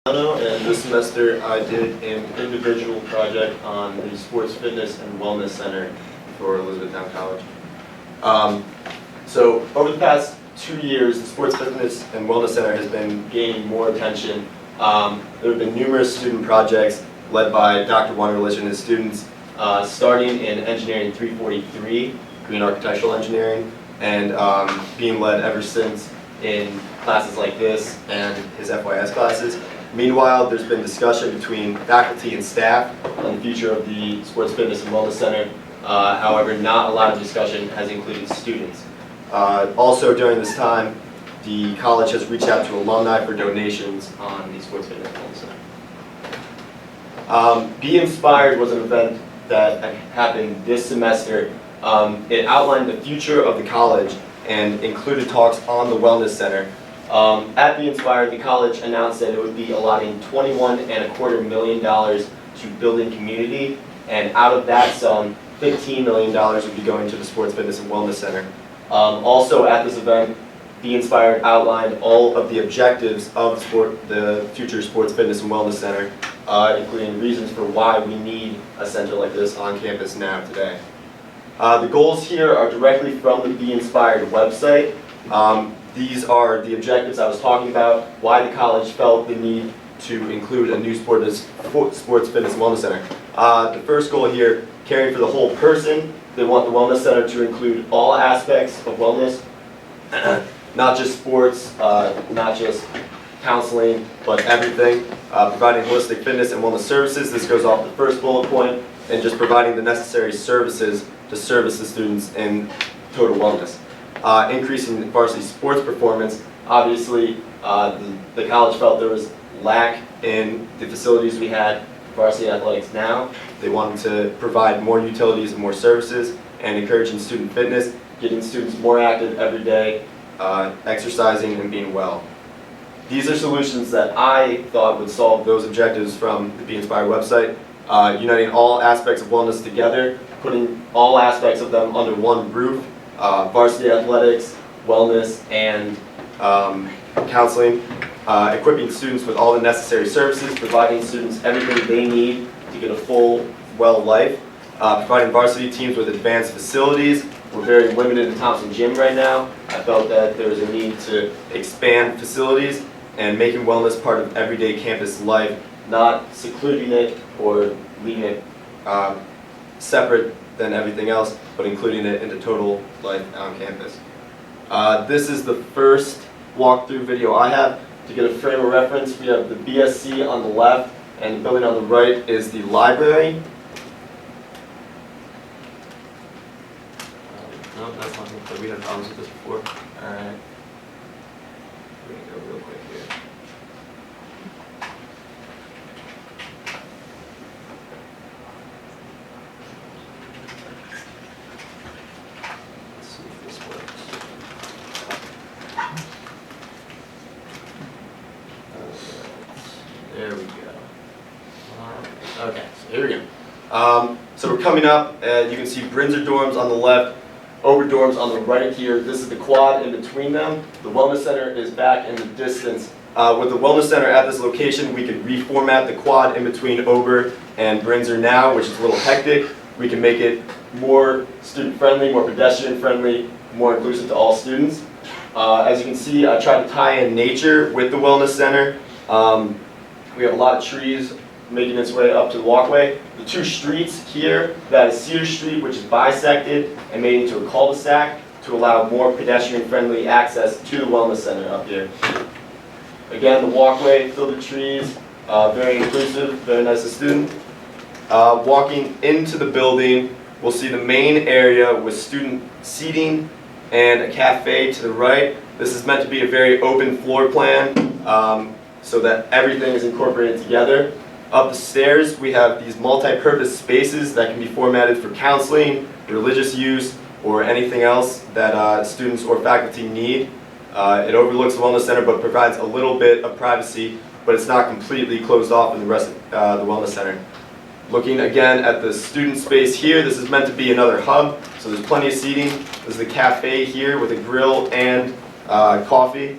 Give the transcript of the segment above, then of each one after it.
And this semester I did an individual project on the Sports Fitness and Wellness Center for Elizabethtown College. So over the past 2 years, the Sports Fitness and Wellness Center has been gaining more attention. There have been numerous student projects led by Dr. Wunderlich and his students, starting in Engineering 343, Green Architectural Engineering, and being led ever since in classes like this and his FYS classes. Meanwhile, there's been discussion between faculty and staff on the future of the Sports Fitness and Wellness Center. However, not a lot of discussion has included students. Also during this time, the college has reached out to alumni for donations on the Sports Fitness and Wellness Center. Be Inspired was an event that happened this semester. It outlined the future of the college and included talks on the Wellness Center. At Be Inspired, the college announced that it would be allotting $21.25 million to building community, and out of that sum, $15 million would be going to the Sports Fitness and Wellness Center. Also at this event, Be Inspired outlined all of the objectives of the future Sports Fitness and Wellness Center, including reasons for why we need a center like this on campus now today. The goals here are directly from the Be Inspired website. These are the objectives I was talking about, why the college felt the need to include a new Sports Fitness and Wellness Center. The first goal here, caring for the whole person. They want the Wellness Center to include all aspects of wellness, not just sports, not just counseling, but everything. Providing holistic fitness and wellness services. This goes off the first bullet point, and just providing the necessary services to service the students in total wellness. Increasing varsity sports performance. Obviously, the college felt there was lack in the facilities we had for varsity athletics now. They wanted to provide more utilities and more services, and encouraging student fitness, getting students more active every day, exercising and being well. These are solutions that I thought would solve those objectives from the Be Inspired website, uniting all aspects of wellness together, putting all aspects of them under one roof. Varsity athletics, wellness, and counseling, equipping students with all the necessary services, providing students everything they need to get a full, well life, providing varsity teams with advanced facilities. We're very limited in Thompson Gym right now. I felt that there was a need to expand facilities and making wellness part of everyday campus life, not secluding it or leaving it separate than everything else, but including it into total life on campus. This is the first walkthrough video I have. To get a frame of reference, we have the BSC on the left, and the building on the right is the library. No, that's not good. We had problems with this before. Alright. We're going to go real quick here. There we go. Okay, so here we go. So we're coming up, and you can see Brinzer dorms on the left, Ogre dorms on the right here. This is the quad in between them. The Wellness Center is back in the distance. With the Wellness Center at this location, we could reformat the quad in between Ogre and Brinzer now, which is a little hectic. We can make it more student-friendly, more pedestrian-friendly, more inclusive to all students. As you can see, I tried to tie in nature with the Wellness Center. We have a lot of trees making its way up to the walkway. The two streets here, that is Cedar Street, which is bisected and made into a cul-de-sac to allow more pedestrian-friendly access to the Wellness Center up here. Again, the walkway filled with trees, very inclusive, very nice to student. Walking into the building, we'll see the main area with student seating and a cafe to the right. This is meant to be a very open floor plan, so that everything is incorporated together. Up the stairs, we have these multi-purpose spaces that can be formatted for counseling, religious use, or anything else that students or faculty need. It overlooks the Wellness Center but provides a little bit of privacy, but it's not completely closed off in the rest of the Wellness Center. Looking again at the student space here, this is meant to be another hub, so there's plenty of seating. There's the cafe here with a grill and coffee.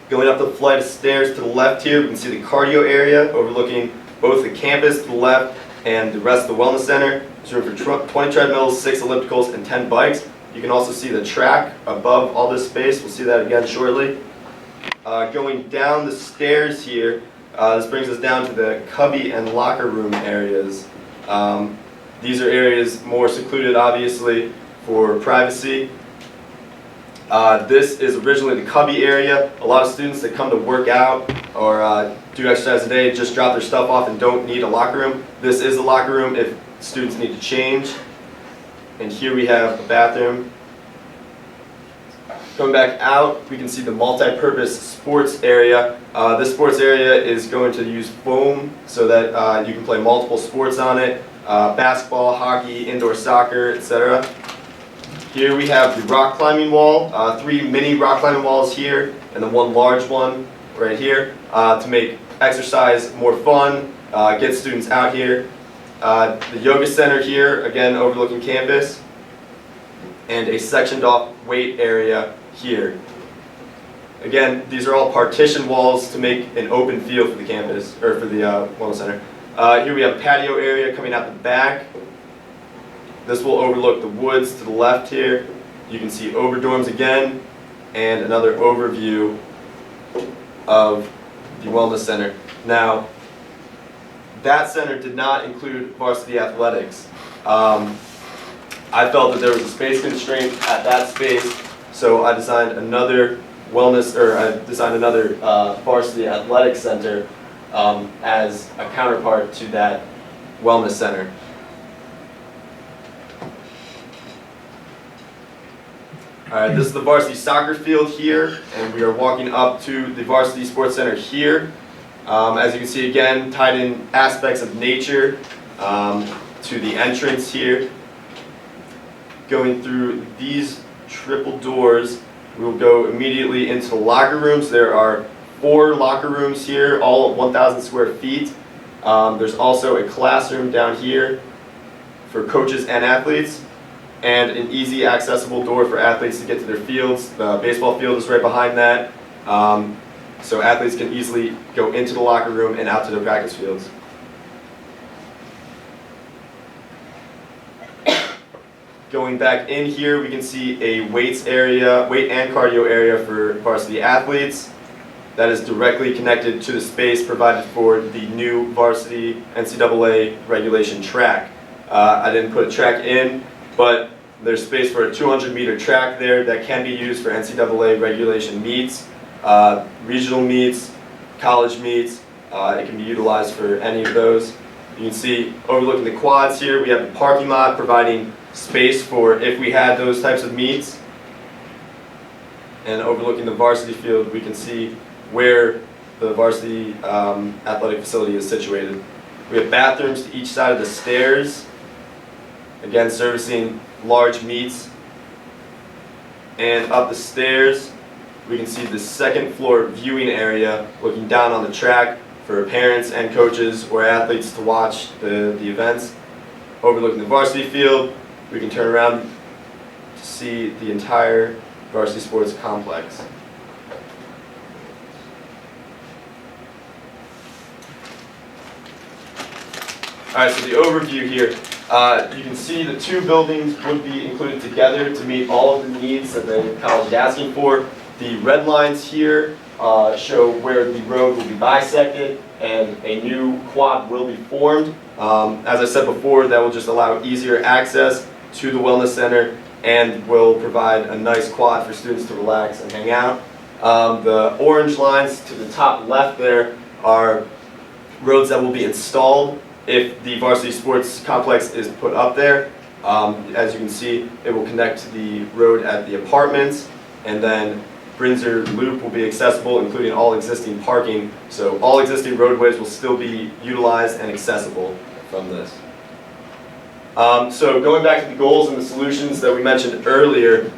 Going up the flight of stairs to the left here, we can see the cardio area overlooking both the campus to the left and the rest of the wellness center. There's room for 20 treadmills, 6 ellipticals, and 10 bikes. You can also see the track above all this space. We'll see that again shortly. Going down the stairs here, this brings us down to the cubby and locker room areas. These are areas more secluded, obviously, for privacy. This is originally the cubby area. A lot of students that come to work out or do exercise a day just drop their stuff off and don't need a locker room. This is the locker room if students need to change. And here we have a bathroom. Going back out, we can see the multi-purpose sports area. This sports area is going to use foam so that you can play multiple sports on it. Basketball, hockey, indoor soccer, etc. Here we have the rock climbing wall, 3 mini rock climbing walls here, and then 1 large one right here to make exercise more fun, get students out here. The yoga center here, again overlooking campus, and a sectioned off weight area here. Again, these are all partition walls to make an open field for the campus, or for the wellness center. Here we have a patio area coming out the back. This will overlook the woods to the left here. You can see overdorms again, and another overview of the wellness center. Now, that center did not include varsity athletics. I felt that there was a space constraint at that space, so I designed another varsity athletics center as a counterpart to that wellness center. Alright, this is the varsity soccer field here, and we are walking up to the varsity sports center here. As you can see again, tied in aspects of nature to the entrance here. Going through these triple doors, we will go immediately into the locker rooms. There are 4 locker rooms here, all 1,000 square feet. There's also a classroom down here for coaches and athletes, and an easy accessible door for athletes to get to their fields. The baseball field is right behind that, so athletes can easily go into the locker room and out to their practice fields. Going back in here, we can see a weight and cardio area for varsity athletes. That is directly connected to the space provided for the new varsity NCAA regulation track. I didn't put a track in, but there's space for a 200-meter track there that can be used for NCAA regulation meets, regional meets, college meets. It can be utilized for any of those. You can see overlooking the quads here, we have the parking lot providing space for if we had those types of meets. And overlooking the varsity field, we can see where the varsity athletic facility is situated. We have bathrooms to each side of the stairs, again servicing large meets. And up the stairs, we can see the second floor viewing area looking down on the track for parents and coaches or athletes to watch the events. Overlooking the varsity field, we can turn around to see the entire varsity sports complex. Alright, so the overview here, you can see the 2 buildings would be included together to meet all of the needs that the college is asking for. The red lines here show where the road will be bisected and a new quad will be formed. As I said before, that will just allow easier access to the wellness center and will provide a nice quad for students to relax and hang out. The orange lines to the top left there are roads that will be installed if the varsity sports complex is put up there. As you can see, it will connect to the road at the apartments, and then Brinzer Loop will be accessible, including all existing parking. So all existing roadways will still be utilized and accessible from this. So going back to the goals and the solutions that we mentioned earlier,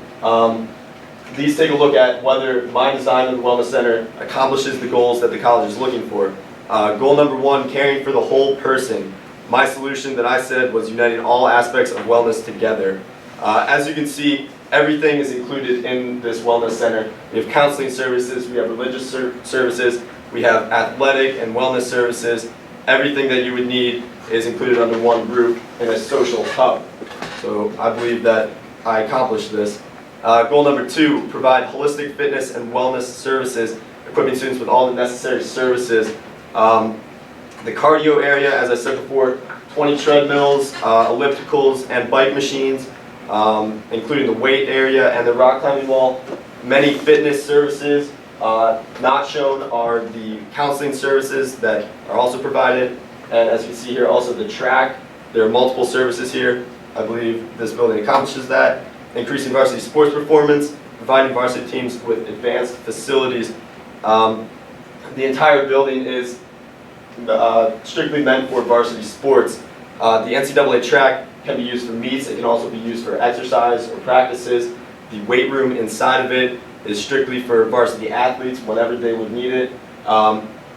these take a look at whether my design of the Wellness Center accomplishes the goals that the college is looking for. Goal number 1, caring for the whole person. My solution that I said was uniting all aspects of wellness together. As you can see, everything is included in this wellness center. We have counseling services, we have religious services, we have athletic and wellness services. Everything that you would need is included under one roof in a social hub. So I believe that I accomplished this. Goal number 2, provide holistic fitness and wellness services, equipping students with all the necessary services. The cardio area, as I said before, 20 treadmills, ellipticals, and bike machines, including the weight area and the rock climbing wall. Many fitness services. Not shown are the counseling services that are also provided. And as you can see here, also the track. There are multiple services here. I believe this building accomplishes that. Increasing varsity sports performance, providing varsity teams with advanced facilities. The entire building is strictly meant for varsity sports. The NCAA track can be used for meets. It can also be used for exercise or practices. The weight room inside of it is strictly for varsity athletes whenever they would need it.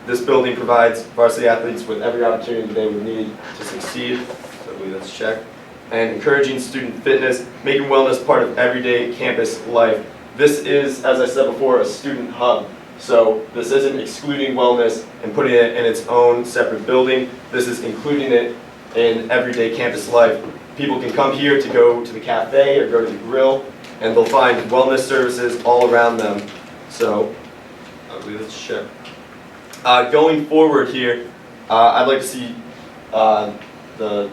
This building provides varsity athletes with every opportunity they would need to succeed. So I believe that's checked. And encouraging student fitness, making wellness part of everyday campus life. This is, as I said before, a student hub. So this isn't excluding wellness and putting it in its own separate building. This is including it in everyday campus life. People can come here to go to the cafe or go to the grill, and they'll find wellness services all around them. So I believe that's checked. Going forward here, I'd like to see the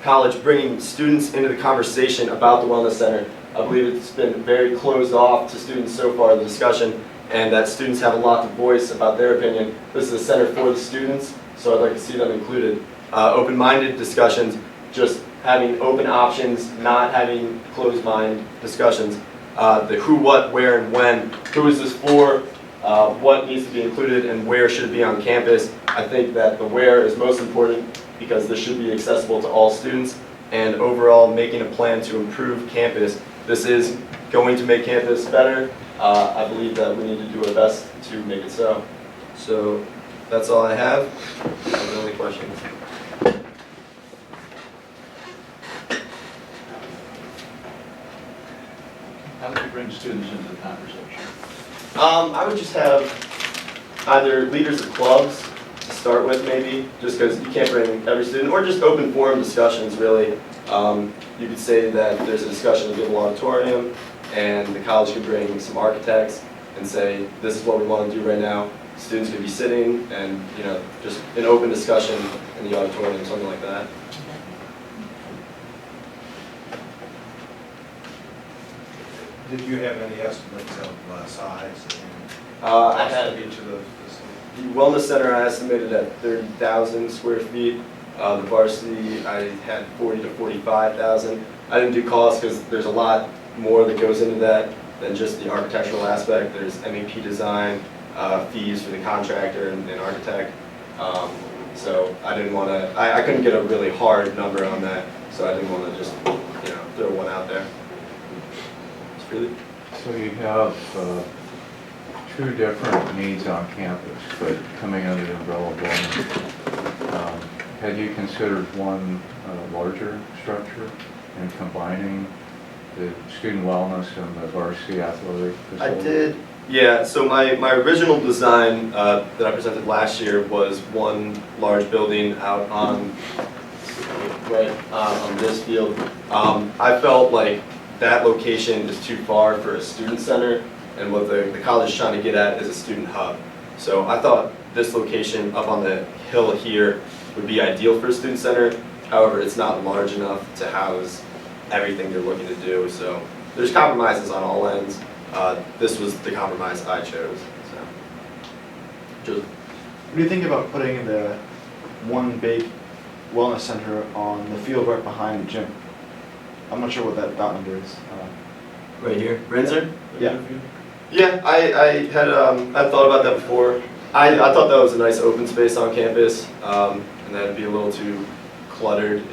college bringing students into the conversation about the Wellness Center. I believe it's been very closed off to students so far in the discussion, and that students have a lot to voice about their opinion. This is a center for the students, so I'd like to see them included. Open-minded discussions, just having open options, not having closed-mind discussions. The who, what, where, and when. Who is this for? What needs to be included, and where should it be on campus? I think that the where is most important, because this should be accessible to all students, and overall making a plan to improve campus. This is going to make campus better. I believe that we need to do our best to make it so. So that's all I have. Are there any questions? How would you bring students into the conversation? I would just have either leaders of clubs to start with, maybe, just because you can't bring every student, or just open forum discussions, really. You could say that there's a discussion in the Gibbel Auditorium, and the college could bring some architects and say, this is what we want to do right now. Students could be sitting and, just an open discussion in the auditorium, something like that. Did you have any estimates of size I had each of those facilities? the Wellness Center I estimated at 30,000 square feet. The Varsity I had 40 to 45,000. I didn't do costs because there's a lot more that goes into that than just the architectural aspect. There's MEP design, fees for the contractor and architect. So I didn't want to, I couldn't get a really hard number on that, so I didn't want to just, throw one out there. It's really. So you have two different needs on campus, but coming under the umbrella of wellness. Had you considered one larger structure and combining the student wellness and the varsity athletic facility? I did, yeah. So my original design that I presented last year was one large building out on on this field. I felt like that location is too far for a student center, and what the college is trying to get at is a student hub. So I thought this location up on the hill here would be ideal for a student center. However, it's not large enough to house everything they're looking to do. So there's compromises on all ends. This was the compromise I chose. So. What do you think about putting the one big wellness center on the field right behind the gym? I'm not sure what that number is. Right here, Renzer? Yeah. Yeah, I had I'd thought about that before. I thought that was a nice open space on campus, and that'd be a little too cluttered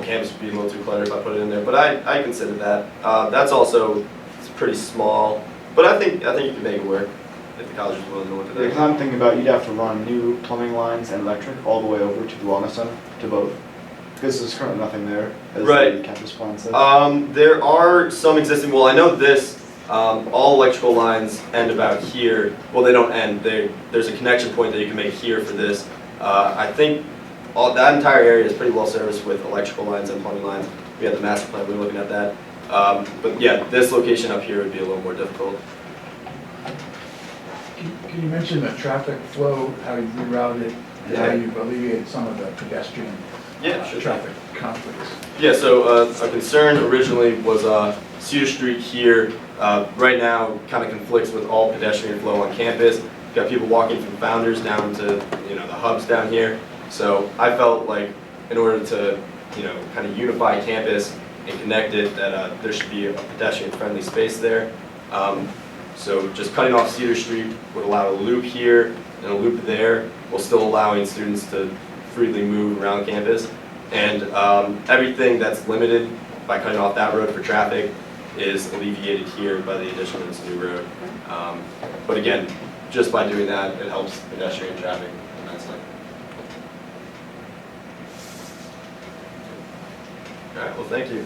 campus would be a little too cluttered if I put it in there. But I considered that. That's also, it's pretty small, but I think you can make it work if the college is willing to look at that. Because I'm thinking about you'd have to run new plumbing lines and electric all the way over to the wellness center, to both. Because there's currently nothing there, as Right. the campus plan says. There are some existing, well, I know this, all electrical lines end about here. Well, they don't end, there's a connection point that you can make here for this. I think that entire area is pretty well serviced with electrical lines and plumbing lines. We had the master plan, we were looking at that. But yeah, this location up here would be a little more difficult. Can you mention the traffic flow, how you reroute it, and how Yeah. you've alleviated some of the pedestrian traffic conflicts? Yeah, so a concern originally was Cedar Street here, right now kind of conflicts with all pedestrian flow on campus. You've got people walking from Founders down to, the hubs down here. So I felt like in order to, kind of unify campus and connect it, that there should be a pedestrian-friendly space there. So just cutting off Cedar Street would allow a loop here and a loop there, while still allowing students to freely move around campus. And everything that's limited by cutting off that road for traffic is alleviated here by the addition of this new road. But again, just by doing that, it helps pedestrian traffic immensely. All right, well, thank you.